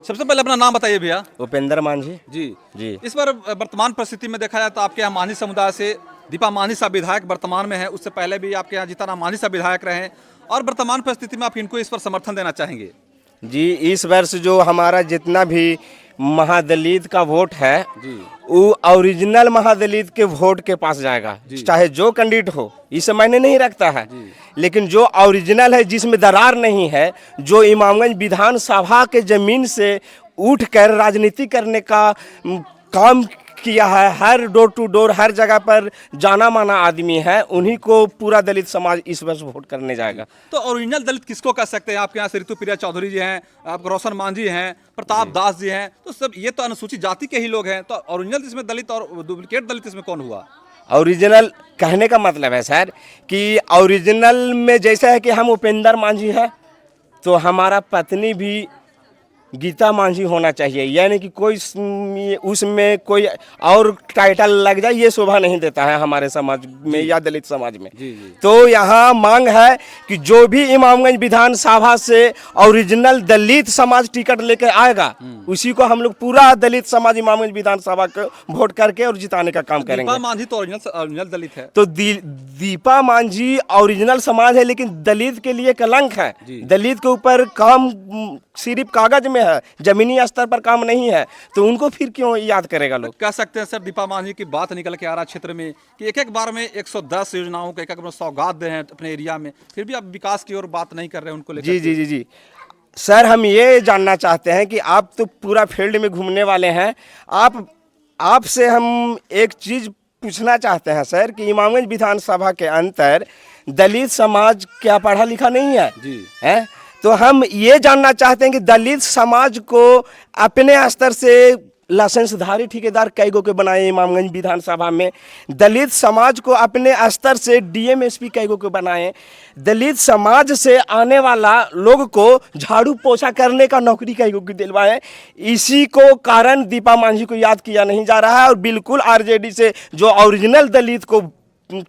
सबसे पहले अपना नाम बताइए भैया। उपेंद्र मांझी जी जी। इस बार वर्तमान परिस्थिति में देखा जाए तो आपके यहाँ मांझी समुदाय से दीपा मांझी साहब विधायक वर्तमान में है, उससे पहले भी आपके यहाँ जीतन राम मांझी साहब विधायक रहे हैं और वर्तमान परिस्थिति में आप इनको इस पर समर्थन देना चाहेंगे? जी, इस वर्ष जो हमारा जितना भी महादलित का वोट है जी वो ओरिजिनल महादलित के वोट के पास जाएगा, चाहे जो कैंडिडेट हो, इस मायने नहीं रखता है। लेकिन जो ओरिजिनल है, जिसमें दरार नहीं है, जो इमामगंज विधानसभा के जमीन से उठकर राजनीति करने का काम किया है, हर डोर टू डोर हर जगह पर जाना माना आदमी है, उन्हीं को पूरा दलित समाज इस वर्ष वोट करने जाएगा। तो ओरिजिनल दलित किसको कह सकते हैं? आपके यहाँ से ऋतुप्रिया चौधरी जी हैं, आप रोशन मांझी हैं, प्रताप दास जी हैं, तो सब ये तो अनुसूचित जाति के ही लोग हैं। तो ओरिजिनल इसमें दलित और डुप्लीकेट दलित इसमें कौन हुआ? ओरिजिनल कहने का मतलब है सर कि ओरिजिनल में जैसा है कि हम उपेंद्र मांझी है तो हमारा पत्नी भी गीता मांझी होना चाहिए, यानी कि कोई उसमें कोई और टाइटल लग जाए ये शोभा नहीं देता है हमारे समाज में या दलित समाज में। जी। तो यहाँ मांग है कि जो भी इमामगंज विधानसभा से ओरिजिनल दलित समाज टिकट लेकर आएगा उसी को हम लोग पूरा दलित समाज इमामगंज विधानसभा को वोट करके और जिताने का काम करेंगे। दीपा मांझी तो ओरिजिनल दलित है। तो दीपा मांझी ओरिजिनल समाज है, लेकिन दलित के लिए कलंक है। दलित के ऊपर काम सिर्फ कागज में है, जमीनी स्तर पर काम नहीं है, तो उनको फिर क्यों याद करेगा लोग? कह सकते हैं सर दीपा मांझी की बात निकल के आ रहा क्षेत्र में कि एक एक बार में 110 योजनाओं को एक एक सौगात दे हैं अपने एरिया में, फिर भी आप विकास की ओर बात नहीं कर रहे हैं उनको लेकर। जी सर, हम ये जानना चाहते हैं कि आप तो पूरा फील्ड में घूमने वाले हैं, आपसे हम एक चीज पूछना चाहते हैं सर कि इमामगंज विधानसभा के अंतर दलित समाज क्या पढ़ा लिखा नहीं है? जी है, तो हम ये जानना चाहते हैं कि दलित समाज को अपने स्तर से लाइसेंसधारी ठेकेदार कई गो के बनाए इमामगंज विधानसभा में, दलित समाज को अपने स्तर से डीएम एसपी कई गो के बनाए, दलित समाज से आने वाला लोग को झाड़ू पोछा करने का नौकरी कई गो की दिलवाए। इसी को कारण दीपा मांझी को याद किया नहीं जा रहा है और बिल्कुल आरजेडी से जो ओरिजिनल दलित को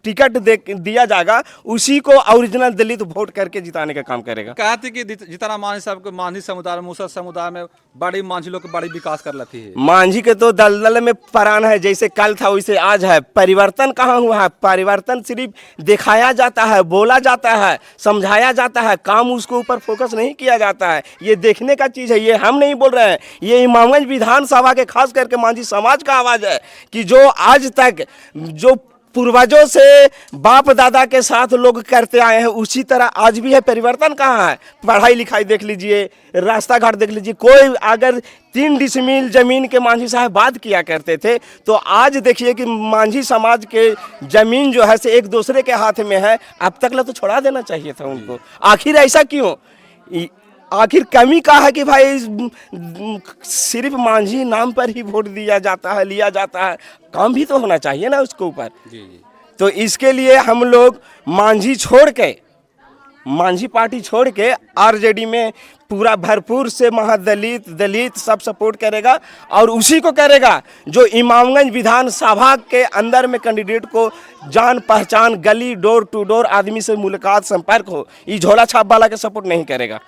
टिकट दिया जाएगा उसी को ओरिजिनल दलित वोट करके जिताने का काम करेगा। कहते कि जीतन राम मांझी साहब को मांझी समुदाय में, मुसहर समुदाय में बड़ी मांझी लोग बड़ी विकास कर लेती है। मांझी के तो दलदल में परान है, जैसे कल था वैसे आज है। परिवर्तन कहाँ हुआ है? परिवर्तन सिर्फ दिखाया जाता है, बोला जाता है, समझाया जाता है, काम उसके ऊपर फोकस नहीं किया जाता है। ये देखने का चीज़ है, ये हम नहीं बोल रहे हैं, ये इमामगंज विधानसभा के खास करके मांझी समाज का आवाज़ है कि जो आज तक जो पूर्वजों से बाप दादा के साथ लोग करते आए हैं उसी तरह आज भी है। परिवर्तन कहाँ है? पढ़ाई लिखाई देख लीजिए, रास्ता घाट देख लीजिए। कोई अगर 3 डिसमिल जमीन के मांझी साहब बात किया करते थे तो आज देखिए कि मांझी समाज के जमीन जो है से एक दूसरे के हाथ में है। अब तक तो छोड़ा देना चाहिए था उनको। आखिर ऐसा क्यों? आखिर कमी का है कि भाई सिर्फ मांझी नाम पर ही वोट दिया जाता है, लिया जाता है? काम भी तो होना चाहिए ना उसके ऊपर। तो इसके लिए हम लोग मांझी छोड़ के, मांझी पार्टी छोड़ के आरजेडी में पूरा भरपूर से महादलित दलित सब सपोर्ट करेगा और उसी को करेगा जो इमामगंज विधानसभा के अंदर में कैंडिडेट को जान पहचान, गली डोर टू डोर आदमी से मुलाकात संपर्क हो। ये झोला छाप वाला के सपोर्ट नहीं करेगा।